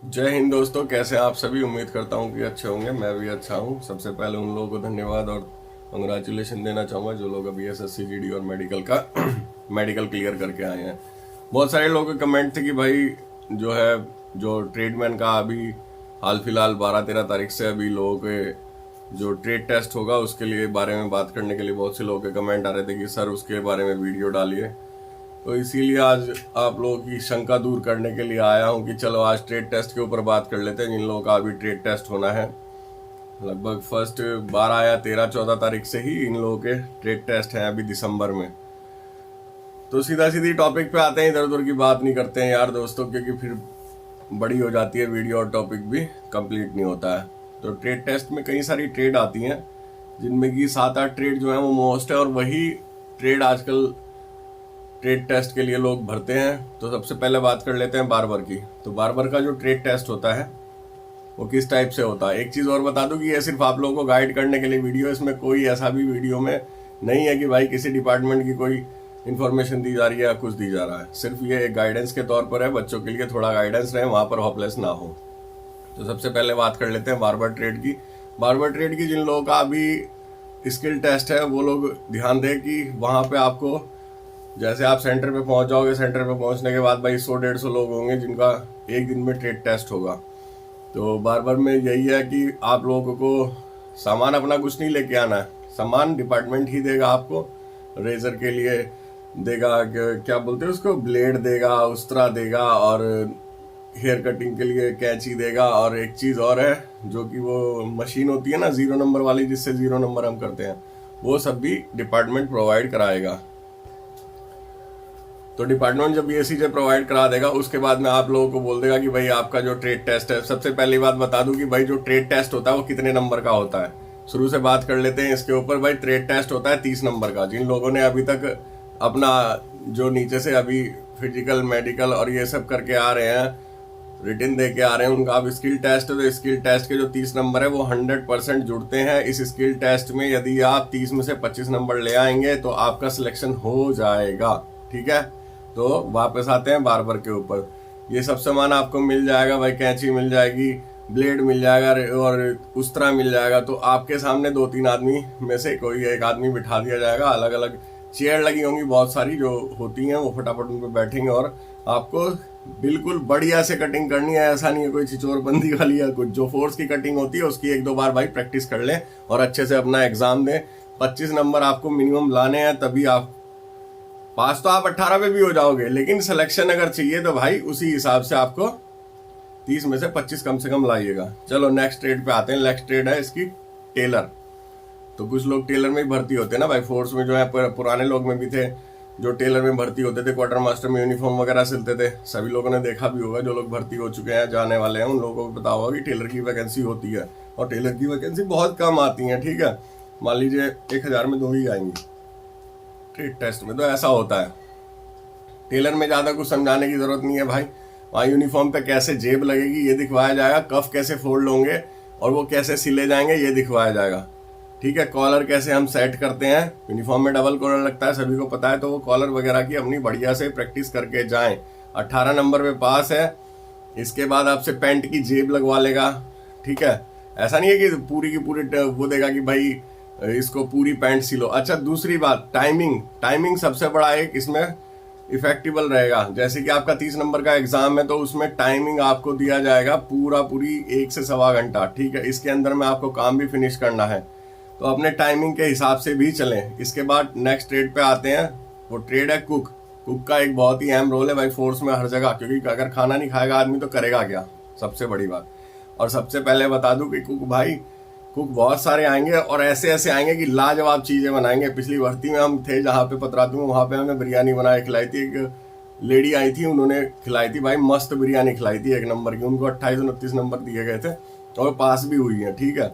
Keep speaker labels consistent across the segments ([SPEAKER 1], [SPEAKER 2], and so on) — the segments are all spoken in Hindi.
[SPEAKER 1] जय हिंद दोस्तों, कैसे हैं आप सभी। उम्मीद करता हूं कि अच्छे होंगे। मैं भी अच्छा हूं। सबसे पहले उन लोगों को धन्यवाद और कंग्रेचुलेशन देना चाहूँगा जो लोग अभी एसएससी जीडी और मेडिकल का मेडिकल क्लियर करके आए हैं। बहुत सारे लोगों के कमेंट थे कि भाई जो है जो ट्रेडमैन का अभी हाल फिलहाल 12-13 तारीख से अभी लोगों के जो ट्रेड टेस्ट होगा उसके लिए बारे में बात करने के लिए बहुत से लोगों के कमेंट आ रहे थे कि सर उसके बारे में वीडियो डालिए। तो इसीलिए आज आप लोगों की शंका दूर करने के लिए आया हूं कि चलो आज ट्रेड टेस्ट के ऊपर बात कर लेते हैं। जिन लोगों का अभी ट्रेड टेस्ट होना है लगभग फर्स्ट 12 या 13-14 तारीख से ही इन लोगों के ट्रेड टेस्ट हैं अभी दिसंबर में। तो सीधा सीधी टॉपिक पे आते हैं, इधर उधर की बात नहीं करते हैं यार दोस्तों, क्योंकि फिर बड़ी हो जाती है वीडियो और टॉपिक भी कंप्लीट नहीं होता है। तो ट्रेड टेस्ट में कई सारी ट्रेड आती हैं जिनमें कि 7-8 ट्रेड जो है वो मोस्ट है और वही ट्रेड आजकल ट्रेड टेस्ट के लिए लोग भरते हैं। तो सबसे पहले बात कर लेते हैं बार्बर की। तो बार्बर का जो ट्रेड टेस्ट होता है वो किस टाइप से होता है। एक चीज़ और बता दूं कि ये सिर्फ आप लोगों को गाइड करने के लिए वीडियो है। इसमें कोई ऐसा भी वीडियो में नहीं है कि भाई किसी डिपार्टमेंट की कोई इन्फॉर्मेशन दी जा रही है या कुछ दी जा रहा है। सिर्फ ये एक गाइडेंस के तौर पर है, बच्चों के लिए थोड़ा गाइडेंस रहे, वहाँ पर होपलेस ना हो। तो सबसे पहले बात कर लेते हैं बार्बर ट्रेड की। बार्बर ट्रेड की जिन लोगों का अभी स्किल टेस्ट है वो लोग ध्यान दें कि वहाँ पे आपको जैसे आप सेंटर पे पहुंच जाओगे, सेंटर पे पहुंचने के बाद भाई 100-150 लोग होंगे जिनका एक दिन में ट्रेड टेस्ट होगा। तो बार्बर में यही है कि आप लोगों को सामान अपना कुछ नहीं लेके आना है, सामान डिपार्टमेंट ही देगा आपको। रेजर के लिए देगा, क्या बोलते हैं उसको, ब्लेड देगा, उस्तरा देगा, और हेयर कटिंग के लिए कैंची देगा। और एक चीज़ और है जो कि वो मशीन होती है ना 0 नंबर वाली, जिससे 0 नंबर हम करते हैं, वो सब भी डिपार्टमेंट प्रोवाइड कराएगा। तो डिपार्टमेंट जब ये चीज़ें प्रोवाइड करा देगा उसके बाद में आप लोगों को बोल देगा कि भाई आपका जो ट्रेड टेस्ट है। सबसे पहली बात बता दूं कि भाई जो ट्रेड टेस्ट होता है वो कितने नंबर का होता है। शुरू से बात कर लेते हैं इसके ऊपर। भाई ट्रेड टेस्ट होता है 30 नंबर का। जिन लोगों ने अभी तक अपना जो नीचे से अभी फिजिकल मेडिकल और ये सब करके आ रहे हैं, रिटन दे के आ रहे हैं, उनका अब स्किल टेस्ट है। तो स्किल टेस्ट के जो 30 नंबर है वो 100% जुड़ते हैं इस स्किल टेस्ट में। यदि आप 30 में से 25 नंबर ले आएंगे तो आपका सिलेक्शन हो जाएगा। ठीक है, तो वापस आते हैं बार्बर के ऊपर। ये सब सामान आपको मिल जाएगा भाई, कैंची मिल जाएगी, ब्लेड मिल जाएगा और उस्तरा मिल जाएगा। तो आपके सामने 2-3 आदमी में से कोई एक आदमी बिठा दिया जाएगा। अलग अलग चेयर लगी होंगी बहुत सारी जो होती हैं, वो फटाफट उन पर बैठेंगे और आपको बिल्कुल बढ़िया से कटिंग करनी है। ऐसा नहीं है कोई छिचोरबंदी वाली या कुछ। जो फोर्स की कटिंग होती है उसकी 1-2 बार भाई प्रैक्टिस कर लें और अच्छे से अपना एग्जाम दें। 25 नंबर आपको मिनिमम लाने हैं, तभी आप पास। तो आप 18 पे भी हो जाओगे, लेकिन सिलेक्शन अगर चाहिए तो भाई उसी हिसाब से आपको 30 में से 25 कम से कम लाइएगा। चलो नेक्स्ट ट्रेड पे आते हैं। नेक्स्ट ट्रेड है इसकी टेलर। तो कुछ लोग टेलर में ही भर्ती होते हैं ना भाई, फोर्स में जो है पुराने लोग में भी थे जो टेलर में भर्ती होते थे, क्वार्टर मास्टर में यूनिफॉर्म वगैरह सिलते थे। सभी लोगों ने देखा भी होगा, जो लोग भर्ती हो चुके हैं, जाने वाले हैं, उन लोगों को पता होगा कि टेलर की वैकेंसी होती है और टेलर की वैकेंसी बहुत कम आती है। ठीक है, मान लीजिए 1000 में 2 ही आएंगी ट्रेड टेस्ट में। तो ऐसा होता है। टेलर में ज़्यादा कुछ समझाने की ज़रूरत नहीं है भाई। वहाँ यूनिफॉर्म पे कैसे जेब लगेगी ये दिखवाया जाएगा, कफ कैसे फोल्ड होंगे और वो कैसे सिले जाएंगे ये दिखवाया जाएगा। ठीक है, कॉलर कैसे हम सेट करते हैं। यूनिफॉर्म में डबल कॉलर लगता है, सभी को पता है। तो वो कॉलर वगैरह की अपनी बढ़िया से प्रैक्टिस करके जाएं। 18 नंबर पे पास है, इसके बाद आपसे पैंट की जेब लगवा लेगा। ठीक है, ऐसा नहीं है कि पूरी की पूरी वो देगा कि भाई इसको पूरी पैंट सिलो। अच्छा, दूसरी बात, टाइमिंग सबसे बड़ा एक इसमें इफेक्टिबल रहेगा। जैसे कि आपका 30 नंबर का एग्जाम है तो उसमें टाइमिंग आपको दिया जाएगा पूरी 1 से सवा घंटा। ठीक है, इसके अंदर में आपको काम भी फिनिश करना है, तो अपने टाइमिंग के हिसाब से भी चलें। इसके बाद नेक्स्ट ट्रेड पे आते हैं। वो ट्रेड है कुक। कुक का एक बहुत ही अहम रोल है भाई फोर्स में हर जगह, क्योंकि अगर खाना नहीं खाएगा आदमी तो करेगा क्या, सबसे बड़ी बात। और सबसे पहले बता दूं कि कुक बहुत सारे आएंगे और ऐसे ऐसे आएंगे कि लाजवाब चीज़ें बनाएंगे। पिछली भर्ती में हम थे जहाँ पे पतरातू में, वहाँ पे हमें बिरयानी बना के खिलाई थी। एक लेडी आई थी, उन्होंने खिलाई थी भाई, मस्त बिरयानी खिलाई थी 1 नंबर की। उनको 28-29 नंबर दिए गए थे और पास भी हुई है। ठीक है,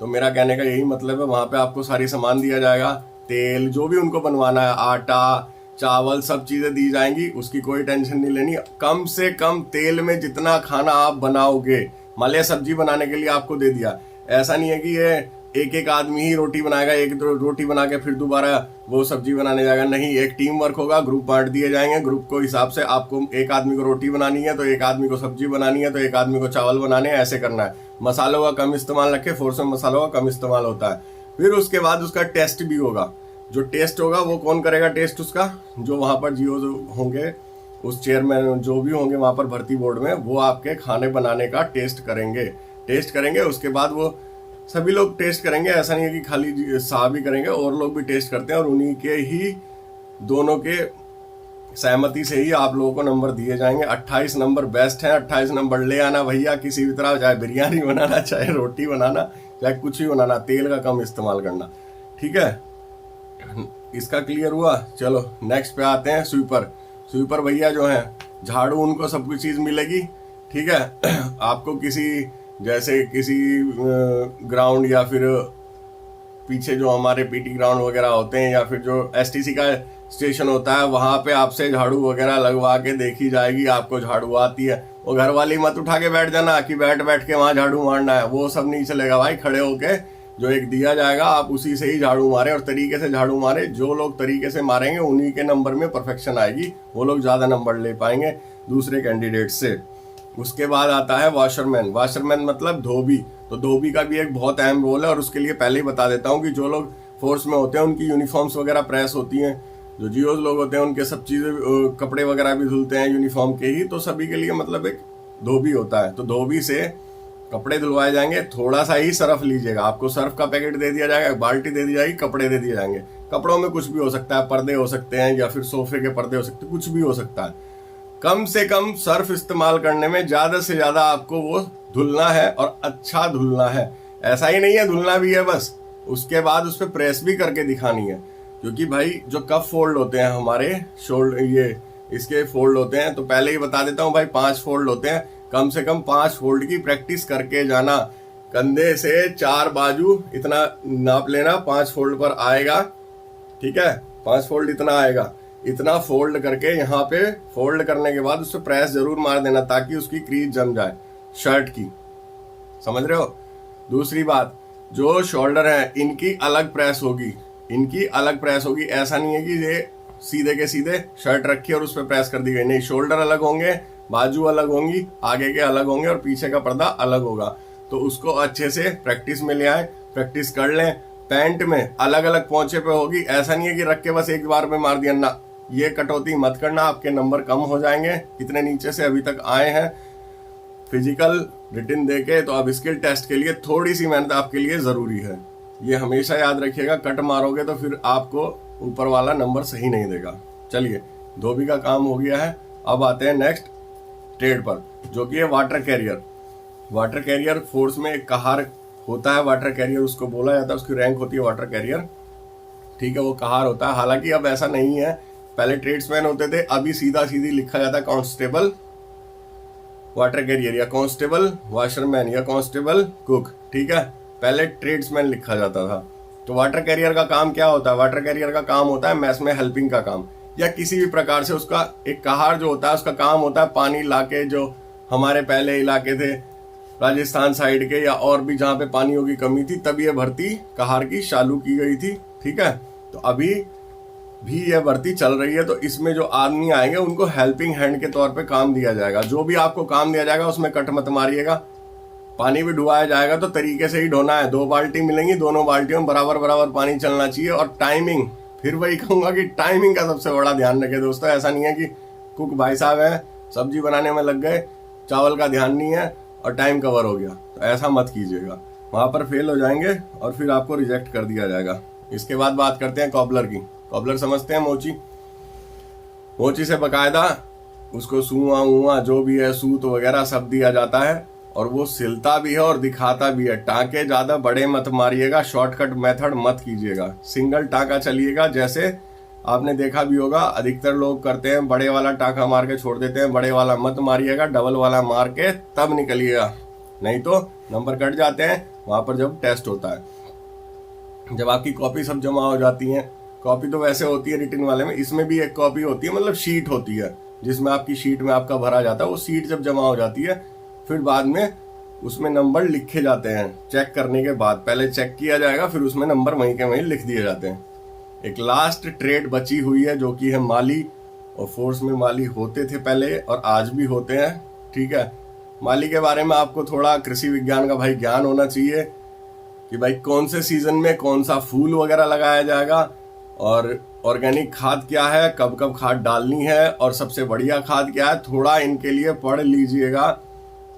[SPEAKER 1] तो मेरा कहने का यही मतलब है, वहाँ पे आपको सारी सामान दिया जाएगा, तेल जो भी उनको बनवाना है, आटा चावल सब चीज़ें दी जाएंगी, उसकी कोई टेंशन नहीं लेनी। कम से कम तेल में जितना खाना आप बनाओगे, मान लिया सब्जी बनाने के लिए आपको दे दिया, ऐसा नहीं है कि ये एक एक आदमी ही रोटी बनाएगा, एक दो रोटी बना के फिर दोबारा वो सब्जी बनाने जाएगा, नहीं, एक टीम वर्क होगा, ग्रुप बांट दिए जाएंगे। ग्रुप को हिसाब से आपको एक आदमी को रोटी बनानी है तो एक आदमी को सब्जी बनानी है तो एक आदमी को चावल बनाने हैं, ऐसे करना है। मसालों का कम इस्तेमाल रखे, फोर्स में मसालों का कम इस्तेमाल होता है। फिर उसके बाद उसका टेस्ट भी होगा। जो टेस्ट होगा वो कौन करेगा टेस्ट उसका? जो वहां पर जीओ होंगे, उस चेयरमैन जो भी होंगे वहां पर भर्ती बोर्ड में, वो आपके खाने बनाने का टेस्ट करेंगे। उसके बाद वो सभी लोग टेस्ट करेंगे, ऐसा नहीं है कि खाली साहब ही करेंगे, और लोग भी टेस्ट करते हैं, और उन्हीं के ही दोनों के सहमति से ही आप लोगों को नंबर दिए जाएंगे। 28 नंबर बेस्ट है, 28 नंबर ले आना भैया किसी भी तरह, चाहे बिरयानी बनाना, चाहे रोटी बनाना, चाहे कुछ भी बनाना, तेल का कम इस्तेमाल करना, ठीक है। इसका क्लियर हुआ। चलो नेक्स्ट पे आते हैं। स्वीपर भैया जो है, झाड़ू, उनको सब कुछ चीज मिलेगी, ठीक है। आपको जैसे किसी ग्राउंड या फिर पीछे जो हमारे पीटी ग्राउंड वगैरह होते हैं या फिर जो एसटीसी का स्टेशन होता है, वहां पे आपसे झाड़ू वगैरह लगवा के देखी जाएगी, आपको झाड़ू आती है। वो घर वाली मत उठा के बैठ जाना कि बैठ के वहां झाड़ू मारना है, वो सब नहीं चलेगा भाई। खड़े होके जो एक दिया जाएगा आप उसी से ही झाड़ू मारे, और तरीके से झाड़ू मारे। जो लोग तरीके से मारेंगे उन्हीं के नंबर में परफेक्शन आएगी, वो लोग ज्यादा नंबर ले पाएंगे दूसरे कैंडिडेट से। उसके बाद आता है वॉशरमैन मतलब धोबी। तो धोबी का भी एक बहुत अहम रोल है, और उसके लिए पहले ही बता देता हूँ कि जो लोग फोर्स में होते हैं उनकी यूनिफॉर्म्स वगैरह प्रेस होती हैं, जो जीओज लोग होते हैं उनके सब चीजें कपड़े वगैरह भी धुलते हैं यूनिफॉर्म के ही, तो सभी के लिए मतलब एक धोबी होता है। तो धोबी से कपड़े धुलवाए जाएंगे। थोड़ा सा ही सर्फ लीजिएगा, आपको सर्फ का पैकेट दे दिया जाएगा, बाल्टी दे दी जाएगी, कपड़े दे दिए जाएंगे। कपड़ों में कुछ भी हो सकता है, पर्दे हो सकते हैं या फिर सोफे के पर्दे हो सकते हैं, कुछ भी हो सकता है। कम से कम सर्फ इस्तेमाल करने में ज्यादा से ज्यादा आपको वो धुलना है, और अच्छा धुलना है। ऐसा ही नहीं है धुलना भी है बस, उसके बाद उस पर प्रेस भी करके दिखानी है। क्योंकि भाई जो कप फोल्ड होते हैं हमारे शोल्डर, ये इसके फोल्ड होते हैं, तो पहले ही बता देता हूँ भाई 5 फोल्ड होते हैं। कम से कम 5 फोल्ड की प्रैक्टिस करके जाना। कंधे से 4 बाजू इतना नाप लेना, 5 फोल्ड पर आएगा, ठीक है। 5 फोल्ड इतना आएगा, इतना फोल्ड करके यहाँ पे फोल्ड करने के बाद उस पर प्रेस जरूर मार देना, ताकि उसकी क्रीज जम जाए शर्ट की, समझ रहे हो। दूसरी बात, जो शोल्डर है इनकी अलग प्रेस होगी, ऐसा नहीं है कि ये सीधे के सीधे शर्ट रखी और उस पर प्रेस कर दी गई, नहीं। शोल्डर अलग होंगे, बाजू अलग होंगी, आगे के अलग होंगे, और पीछे का पर्दा अलग होगा। तो उसको अच्छे से प्रैक्टिस में ले आए, प्रैक्टिस कर लें। पैंट में अलग अलग पोंछे पे होगी, ऐसा नहीं है कि रख के बस एक बार में मार दिया ना, ये कटौती मत करना, आपके नंबर कम हो जाएंगे। कितने नीचे से अभी तक आए हैं फिजिकल रिटन देके, तो अब स्किल टेस्ट के लिए थोड़ी सी मेहनत आपके लिए जरूरी है। ये हमेशा याद रखिएगा, कट मारोगे तो फिर आपको ऊपर वाला नंबर सही नहीं देगा। चलिए, धोबी का काम हो गया है। अब आते हैं नेक्स्ट ट्रेड पर, जो कि है वाटर कैरियर। फोर्स में एक कहार होता है वाटर कैरियर, उसको बोला जाता है, उसकी रैंक होती है वाटर कैरियर, ठीक है। वो कहार होता है। हालांकि अब ऐसा नहीं है, पहले ट्रेड्समैन होते थे, अभी सीधा सीधी लिखा जाता है कांस्टेबल वाटर कैरियर, या कांस्टेबल वॉशरमैन, या कांस्टेबल कुक, ठीक है। पहले ट्रेड्समैन लिखा जाता था। तो वाटर कैरियर का काम क्या होता है? वाटर कैरियर का काम होता है मैस में हेल्पिंग का काम, या किसी भी प्रकार से उसका एक कहार जो होता है उसका काम होता है पानी लाके, जो हमारे पहले इलाके थे राजस्थान साइड के या और भी जहाँ पे पानियों की कमी थी, तब ये भर्ती कहार की चालू की गई थी, ठीक है। तो अभी भी यह भर्ती चल रही है। तो इसमें जो आदमी आएंगे उनको हेल्पिंग हैंड के तौर पे काम दिया जाएगा। जो भी आपको काम दिया जाएगा उसमें कट मत मारिएगा। पानी भी ढुआया जाएगा तो तरीके से ही ढोना है। 2 बाल्टी मिलेंगी, दोनों बाल्टियों में बराबर बराबर पानी चलना चाहिए। और टाइमिंग, फिर वही कहूंगा कि टाइमिंग का सबसे बड़ा ध्यान रखें दोस्तों। ऐसा नहीं है कि कुक भाई साहब हैं, सब्जी बनाने में लग गए, चावल का ध्यान नहीं है और टाइम कवर हो गया, तो ऐसा मत कीजिएगा, वहां पर फेल हो जाएंगे और फिर आपको रिजेक्ट कर दिया जाएगा। इसके बाद बात करते हैं कॉबलर की। कॉबलर समझते हैं, मोची से बकायदा उसको सुआ उआ जो भी है सूत वगैरह सब दिया जाता है, और वो सिलता भी है और दिखाता भी है। टाँके ज्यादा बड़े मत मारिएगा, शॉर्टकट मेथड मत कीजिएगा, सिंगल टाँका चलिएगा। जैसे आपने देखा भी होगा अधिकतर लोग करते हैं, बड़े वाला टाँका मार के छोड़ देते हैं। बड़े वाला मत मारिएगा, डबल वाला मार के तब निकलिएगा, नहीं तो नंबर कट जाते हैं वहां पर जब टेस्ट होता है। जब आपकी कॉपी सब जमा हो जाती है, कॉपी तो वैसे होती है रिटन वाले में, इसमें भी एक कॉपी होती है, मतलब शीट होती है जिसमें आपकी शीट में आपका भरा जाता है। वो शीट जब जमा हो जाती है फिर बाद में उसमें नंबर लिखे जाते हैं चेक करने के बाद। पहले चेक किया जाएगा, फिर उसमें नंबर वहीं के वहीं लिख दिए जाते हैं। एक लास्ट ट्रेड बची हुई है जो कि है माली, और फोर्स में माली होते थे पहले और आज भी होते हैं। ठीक है, माली के बारे में आपको थोड़ा कृषि विज्ञान का भाई ज्ञान होना चाहिए कि भाई कौन से सीजन में कौन सा फूल वगैरह लगाया जाएगा, और ऑर्गेनिक खाद क्या है, कब कब खाद डालनी है, और सबसे बढ़िया खाद क्या है, थोड़ा इनके लिए पढ़ लीजिएगा।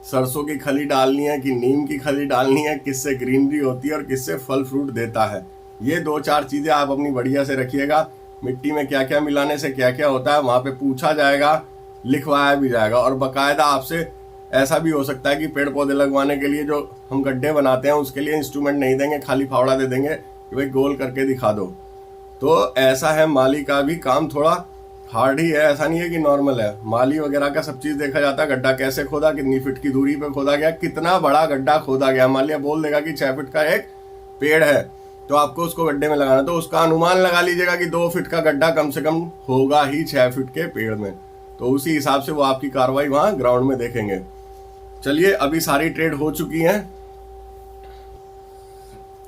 [SPEAKER 1] सरसों की खली डालनी है कि नीम की खली डालनी है, किससे ग्रीनरी होती है और किससे फल फ्रूट देता है। ये 2-4 चीजें आप अपनी बढ़िया से रखिएगा। मिट्टी में क्या क्या मिलाने से क्या क्या होता है वहां पे पूछा जाएगा, लिखवाया भी जाएगा। और बकायदा आपसे ऐसा भी हो सकता है कि पेड़ पौधे लगवाने के लिए जो हम गड्ढे बनाते हैं उसके लिए इंस्ट्रूमेंट नहीं देंगे, खाली फावड़ा दे देंगे कि भाई गोल करके दिखा दो। तो ऐसा है, माली का भी काम थोड़ा हार्ड ही है, ऐसा नहीं है कि नॉर्मल है। माली वगैरह का सब चीज देखा जाता है, गड्ढा कैसे खोदा, कितनी फीट की दूरी पे खोदा गया, कितना बड़ा गड्ढा खोदा गया। मान लिया बोल देगा कि 6 फीट का एक पेड़ है तो आपको उसको गड्ढे में लगाना, तो उसका अनुमान लगा लीजिएगा कि 2 फीट का गड्ढा कम से कम होगा ही 6 फीट के पेड़ में। तो उसी हिसाब से वो आपकी कार्रवाई वहां ग्राउंड में देखेंगे। चलिए, अभी सारी ट्रेड हो चुकी हैं।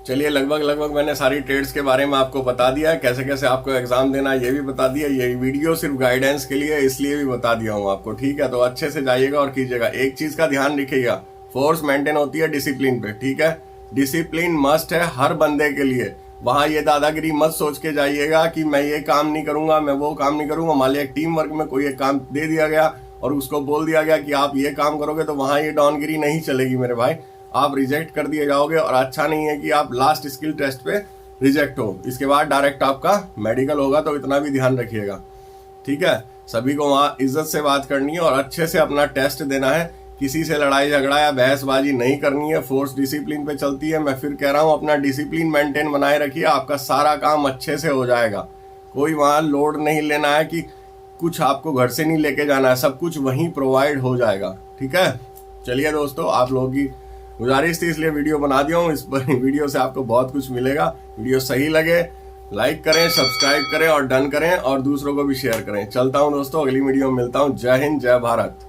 [SPEAKER 1] चलिए, लगभग मैंने सारी ट्रेड्स के बारे में आपको बता दिया है, कैसे कैसे आपको एग्जाम देना है ये भी बता दिया। ये वीडियो सिर्फ गाइडेंस के लिए इसलिए भी बता दिया हूँ आपको। ठीक है, तो अच्छे से जाइएगा और कीजिएगा। एक चीज का ध्यान रखिएगा, फोर्स मेंटेन होती है डिसिप्लिन पे। ठीक है, डिसिप्लिन मस्ट है हर बंदे के लिए। वहां ये दादागिरी मत सोच के जाइएगा कि मैं ये काम नहीं करूंगा, मैं वो काम नहीं करूंगा। मान लिया एक टीम वर्क में कोई एक काम दे दिया गया और उसको बोल दिया गया कि आप ये काम करोगे, तो वहां ये डॉनगिरी नहीं चलेगी मेरे भाई। आप रिजेक्ट कर दिए जाओगे, और अच्छा नहीं है कि आप लास्ट स्किल टेस्ट पे रिजेक्ट हो। इसके बाद डायरेक्ट आपका मेडिकल होगा, तो इतना भी ध्यान रखिएगा। ठीक है, सभी को वहां इज्जत से बात करनी है और अच्छे से अपना टेस्ट देना है। किसी से लड़ाई झगड़ा या बहसबाजी नहीं करनी है। फोर्स डिसिप्लिन पे चलती है। मैं फिर कह रहा हूं, अपना डिसिप्लिन मेंटेन बनाए रखिए, आपका सारा काम अच्छे से हो जाएगा। कोई वहां लोड नहीं लेना है कि कुछ आपको घर से नहीं लेके जाना है, सब कुछ वहीं प्रोवाइड हो जाएगा। ठीक है, चलिए दोस्तों, आप लोगों की गुजारिश थी इसलिए वीडियो बना दिया हूँ। इस वीडियो से आपको बहुत कुछ मिलेगा। वीडियो सही लगे लाइक करें, सब्सक्राइब करें और डन करें, और दूसरों को भी शेयर करें। चलता हूँ दोस्तों, अगली वीडियो में मिलता हूँ। जय हिंद, जय भारत।